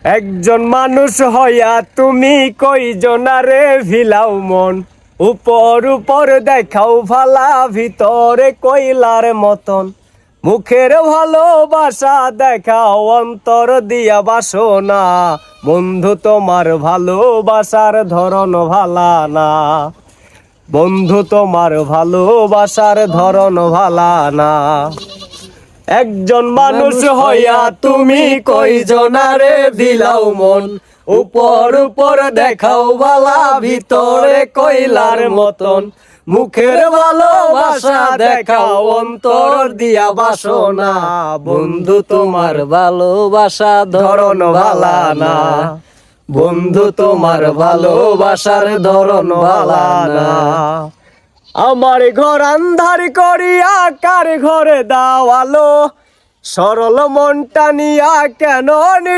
একজন মানুষ হইয়া তুমি কইজনারে ভিলাও মন, উপর উপর দেখাও ভালা ভিতরে কইলার মতন। মুখের ভালোবাসা দেখাও অন্তর দিয়া বাসনা, বন্ধু তোমার ভালোবাসার ধরন ভালা না। বন্ধু তোমার ভালোবাসার ধরন ভালা না। একজন মানুষ হইয়া তুমি কইজনারে দিলাও মন, উপর উপর দেখাও বালা ভিতরে কইলার মতন। মুখের ভালোবাসা দেখাও অন্তর দিয়া বাসনা, বন্ধু তোমার ভালোবাসা ধরন ভালা না। বন্ধু তোমার ভালোবাসার ধরন ভালা না। আমার ঘর আন্ধার করিয়া কার ঘরে দাও আলো, সরল মনটা নিয়া কেন